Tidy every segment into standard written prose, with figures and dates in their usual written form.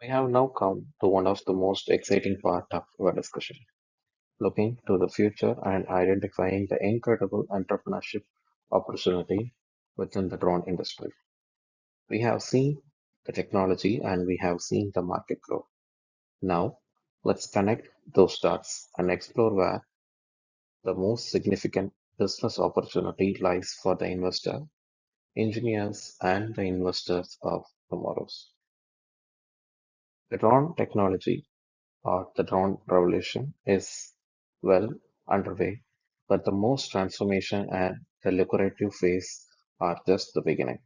We have now come to one of the most exciting part of our discussion, looking to the future and identifying the incredible entrepreneurship opportunity within the drone industry. We have seen the technology and we have seen the market grow. Now, let's connect those dots and explore where the most significant business opportunity lies for the investor, engineers, and the investors of tomorrow's. The drone technology the drone revolution is well underway, but the most transformation and the lucrative phase are just the beginning,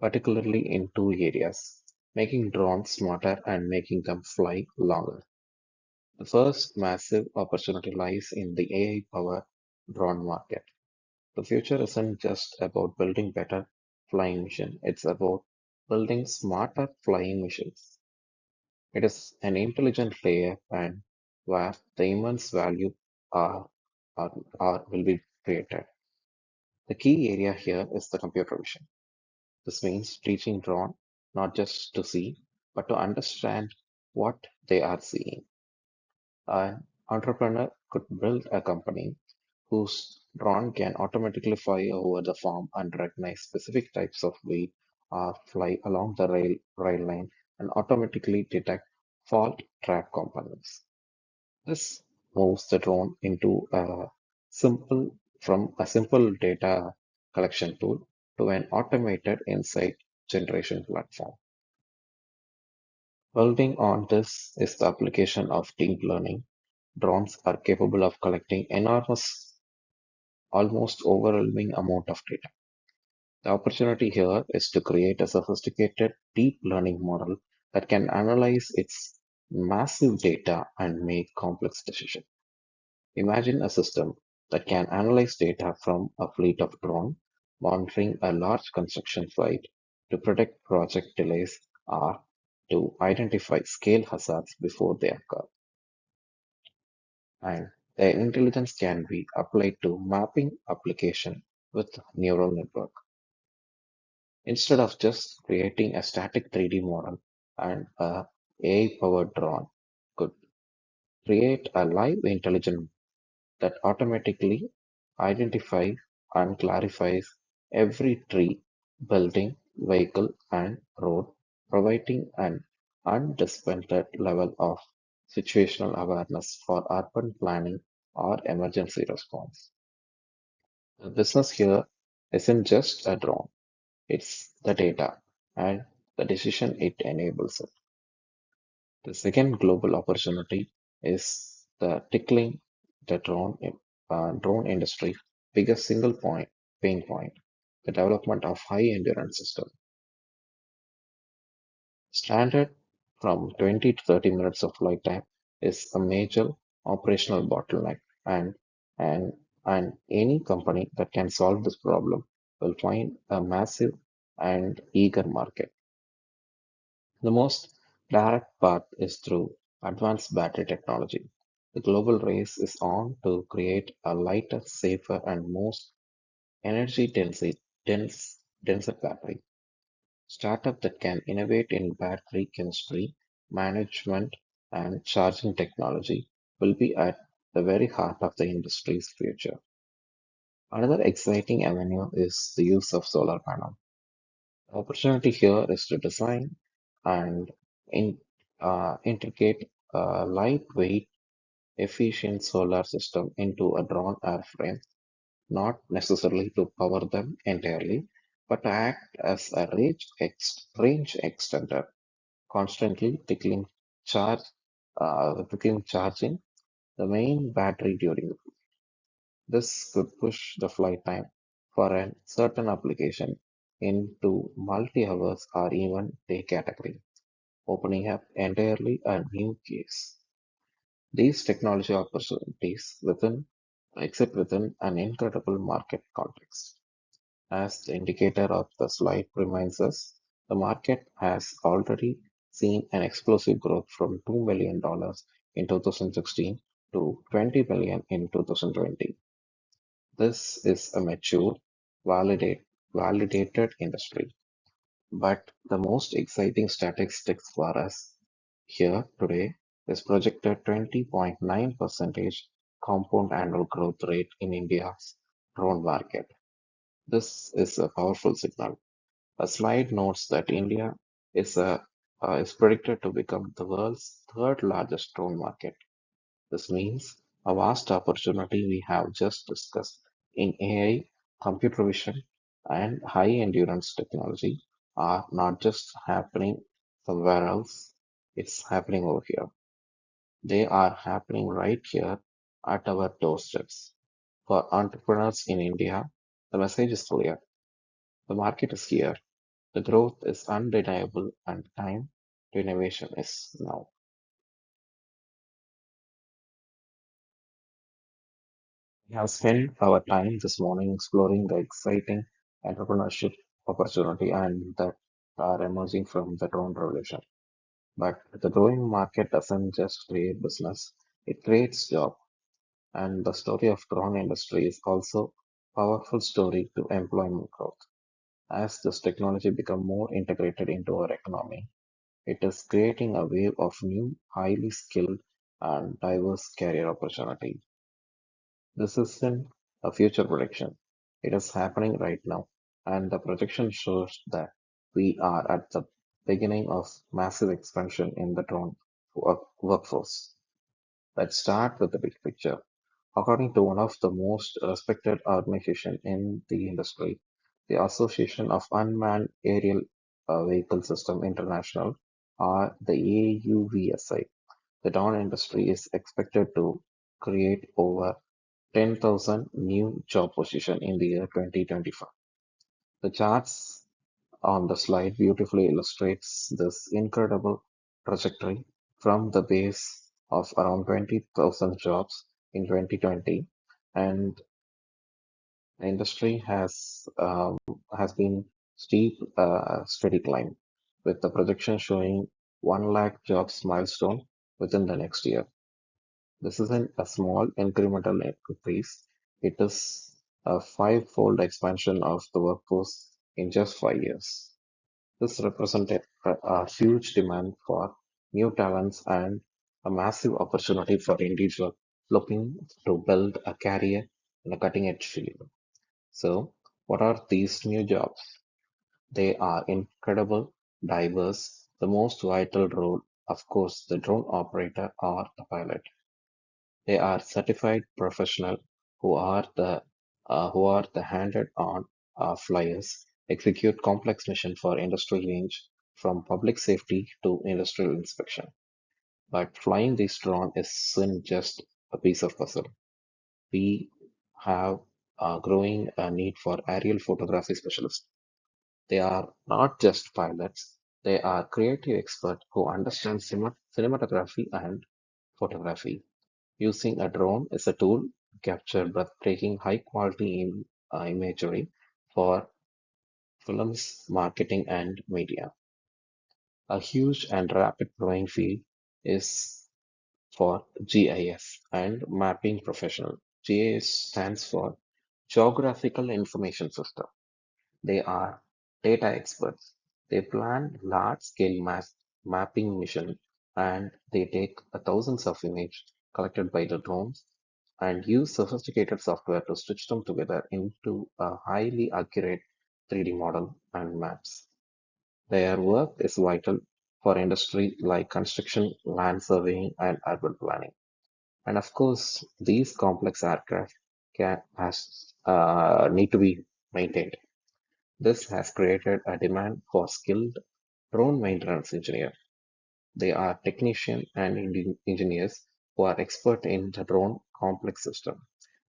particularly in two areas, making drones smarter and making them fly longer. The first massive opportunity lies in the AI-powered drone market. The future isn't just about building better flying machine, it's about building smarter flying machines. It is an intelligent layer and where the immense value are, will be created. The key area here is the computer vision. This means teaching drone not just to see, but to understand what they are seeing. An entrepreneur could build a company whose drone can automatically fly over the farm and recognize specific types of weed or fly along the rail line and automatically detect fault track components. This moves the drone into a simple data collection tool to an automated insight generation platform. Building on this is the application of deep learning. Drones are capable of collecting enormous, almost overwhelming amount of data. The opportunity here is to create a sophisticated deep learning model that can analyze its massive data and make complex decisions. Imagine a system that can analyze data from a fleet of drones monitoring a large construction site to predict project delays or to identify scale hazards before they occur. And the intelligence can be applied to mapping application with neural network. Instead of just creating a static 3D model and a AI-powered drone could create a live intelligent that automatically identifies and clarifies every tree, building, vehicle, and road, providing an undisputed level of situational awareness for urban planning or emergency response. The business here isn't just a drone, it's the data and the decision it enables it. The second global opportunity is the tickling the drone industry biggest single point pain point, the development of high endurance system. Standard from 20 to 30 minutes of flight time is a major operational bottleneck and and any company that can solve this problem will find a massive and eager market. The most direct path is through advanced battery technology. The global race is on to create a lighter, safer, and most energy denser battery. Startup that can innovate in battery chemistry, management, and charging technology will be at the very heart of the industry's future. Another exciting avenue is the use of solar panel. The opportunity here is to design and in, integrate a lightweight, efficient solar system into a drone airframe, not necessarily to power them entirely, but to act as a range extender, constantly tickling charging the main battery during the. This could push the flight time for a certain application into multi-hours or even day category, opening up entirely a new case. These technology opportunities exist within an incredible market context. As the indicator of the slide reminds us, the market has already seen an explosive growth from $2 million in 2016 to 20 billion in 2020. This is a mature, validate, validated industry. But the most exciting statistics for us here today is projected 20.9 percentage compound annual growth rate in India's drone market. This is a powerful signal. A slide notes that India is predicted to become the world's third largest drone market. This means a vast opportunity we have just discussed in AI, computer vision, and high endurance technology are not just happening somewhere else, it's happening over here. They are happening right here at our doorsteps. For entrepreneurs in India, the message is clear. The market is here, the growth is undeniable, and time to innovation is now. We have spent our time this morning exploring the exciting entrepreneurship opportunity and that are emerging from the drone revolution. But the growing market doesn't just create business, it creates jobs. And the story of drone industry is also a powerful story to employment growth. As this technology become more integrated into our economy, it is creating a wave of new, highly skilled and diverse career opportunity. This isn't a future prediction. It is happening right now, and the projection shows that we are at the beginning of massive expansion in the drone workforce. Let's start with the big picture. According to one of the most respected organizations in the industry, the Association of Unmanned Aerial Vehicle System International, or the AUVSI, the drone industry is expected to create over 10,000 new job positions in the year 2025. The charts on the slide beautifully illustrates this incredible trajectory from the base of around 20,000 jobs in 2020, and the industry has been steady climb, with the projection showing 1 lakh jobs milestone within the next year. This isn't a small incremental increase, it is a five-fold expansion of the workforce in just 5 years. This represented a huge demand for new talents and a massive opportunity for individuals looking to build a career in a cutting-edge field. So, what are these new jobs? They are incredible, diverse. The most vital role, of course, the drone operator or the pilot. They are certified professional who are the handed-on flyers, execute complex mission for industry range from public safety to industrial inspection. But flying this drone isn't just a piece of puzzle. We have a growing need for aerial photography specialists. They are not just pilots; they are creative experts who understand cinematography and photography. Using a drone as a tool to capture breathtaking high-quality imagery for films, marketing, and media. A huge and rapid growing field is for GIS and mapping professional. GIS stands for Geographical Information System. They are data experts. They plan large-scale mapping mission and they take thousands of images collected by the drones and use sophisticated software to stitch them together into a highly accurate 3D model and maps. Their work is vital for industry like construction, land surveying, and urban planning. And of course, these complex aircraft need to be maintained. This has created a demand for skilled drone maintenance engineers. They are technicians and engineers who are expert in the drone complex system.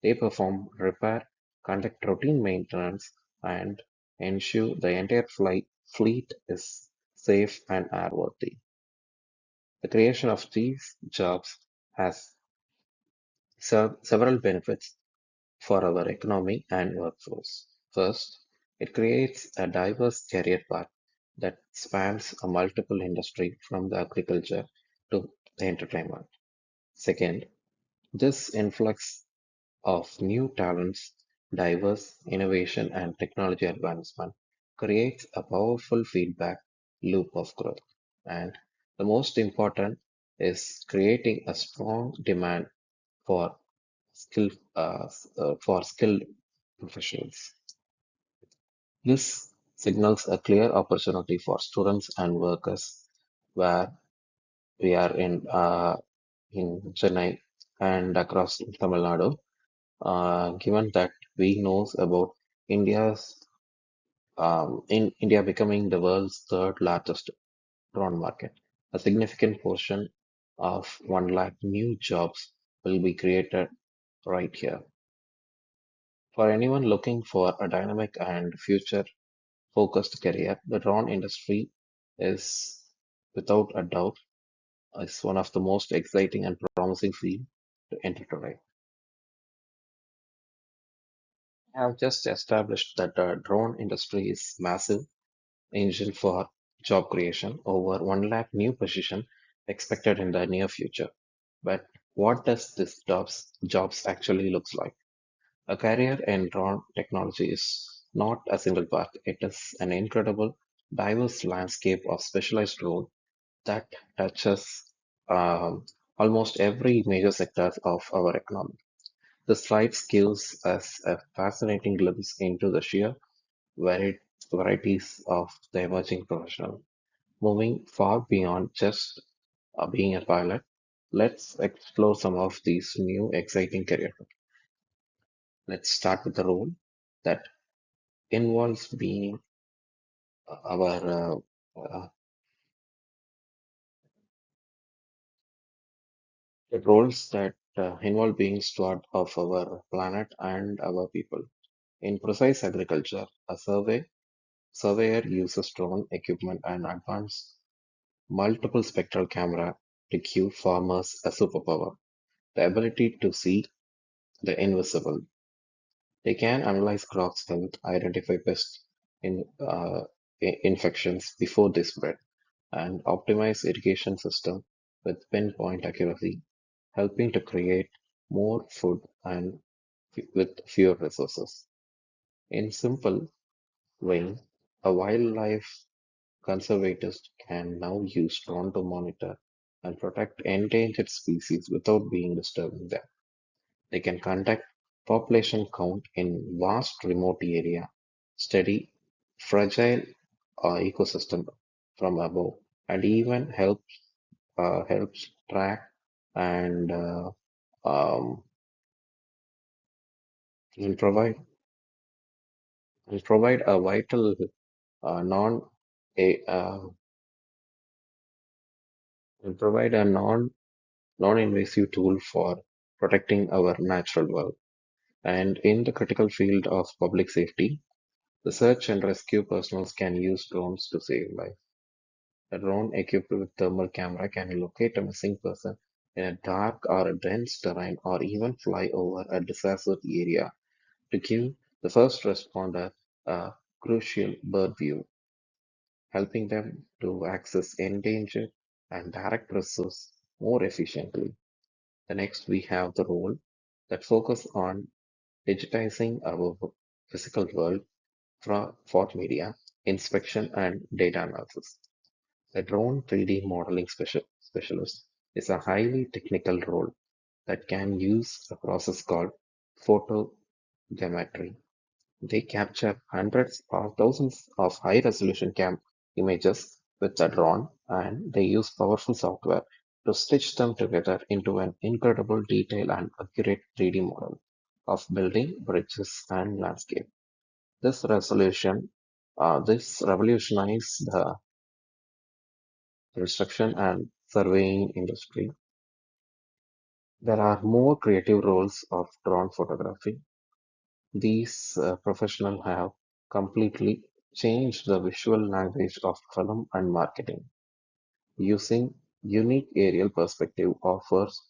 They perform repair, conduct routine maintenance, and ensure the entire fleet is safe and airworthy. The creation of these jobs has several benefits for our economy and workforce. First, it creates a diverse career path that spans a multiple industry from the agriculture to the entertainment. Second, this influx of new talents, diverse innovation and technology advancement creates a powerful feedback loop of growth. And the most important is creating a strong demand for skilled professionals. This signals a clear opportunity for students and workers where we are in Chennai and across Tamil Nadu. Given that we knows about India's in India becoming the world's third largest drone market, a significant portion of 1 lakh new jobs will be created right here. For anyone looking for a dynamic and future focused career, the drone industry is without a doubt is one of the most exciting and promising field to enter today. I have just established that the drone industry is massive engine for job creation, over 1 lakh new position expected in the near future. But what does this jobs actually looks like? A career in drone technology is not a single path. It is an incredible, diverse landscape of specialized role that touches um, almost every major sector of our economy. The slides gives us a fascinating glimpse into the sheer varied varieties of the emerging professional. Moving far beyond just being a pilot, let's explore some of these new exciting careers. Let's start with the role that involves being our the roles that involve being steward of our planet and our people. In precise agriculture, a surveyor uses drone equipment and advanced multiple spectral camera to give farmers a superpower, the ability to see the invisible. They can analyze crops health, identify pest in, infections before they spread, and optimize irrigation system with pinpoint accuracy, helping to create more food and with fewer resources. In simple way, a wildlife conservators can now use drone to monitor and protect endangered species without being disturbing them. They can conduct population count in vast remote area, study fragile ecosystem from above, and even helps track and um, and provide a vital non a and provide a non-invasive tool for protecting our natural world. And in the critical field of public safety, the search and rescue personnel can use drones to save lives. A drone equipped with thermal camera can locate a missing person in a dark or a dense terrain or even fly over a disaster area to give the first responder a crucial bird view, helping them to access endangered and direct resources more efficiently. The next we have the role that focus on digitizing our physical world for media, inspection and data analysis. A drone 3D modeling specialist is a highly technical role that can use a process called photogrammetry. They capture hundreds or thousands of high resolution cam images with a drone and they use powerful software to stitch them together into an incredible detail and accurate 3D model of building, bridges, and landscape. This revolutionized the construction and surveying industry. There are more creative roles of drone photography. These professionals have completely changed the visual language of film and marketing, using unique aerial perspective offers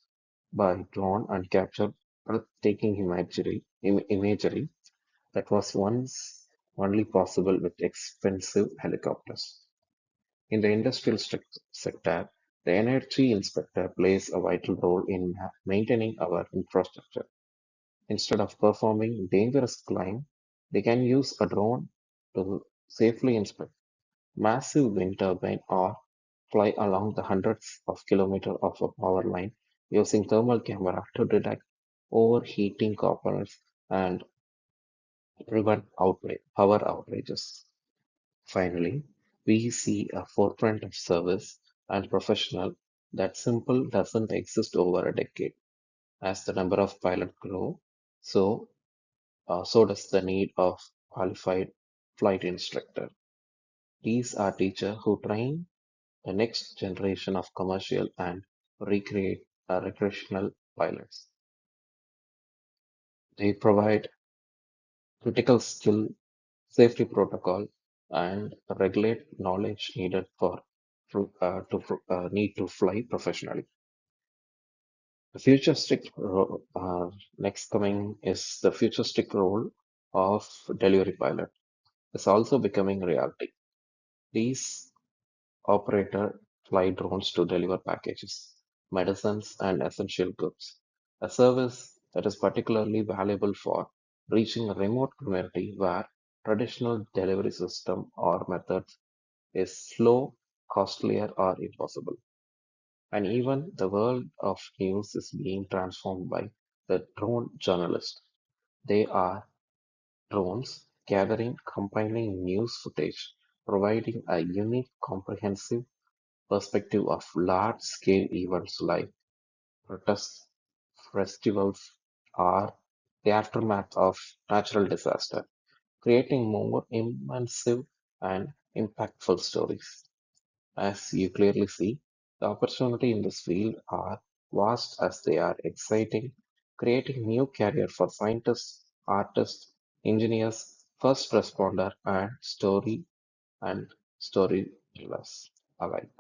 by drone and capture breathtaking imagery that was once only possible with expensive helicopters. In the industrial sector, the energy inspector plays a vital role in maintaining our infrastructure. Instead of performing dangerous climb, they can use a drone to safely inspect massive wind turbine or fly along the hundreds of kilometers of a power line using thermal camera to detect overheating components and prevent power outages. Finally, we see a forefront of service and professional that simple doesn't exist over a decade. As the number of pilots grow, so does the need of qualified flight instructor. These are teachers who train the next generation of commercial and recreational pilots. They provide critical skill, safety protocol, and regulate knowledge needed for need to fly professionally. The next coming is the futuristic role of delivery pilot is also becoming reality. These operator fly drones to deliver packages, medicines, and essential goods, a service that is particularly valuable for reaching a remote community where traditional delivery system or methods is slow, costlier, or impossible. And even the world of news is being transformed by the drone journalist. They are drones gathering, compiling news footage, providing a unique, comprehensive perspective of large-scale events like protests, festivals, or the aftermath of natural disaster, creating more immersive and impactful stories. As you clearly see, the opportunity in this field are vast as they are exciting, creating new career for scientists, artists, engineers, first responder, and storytellers alike.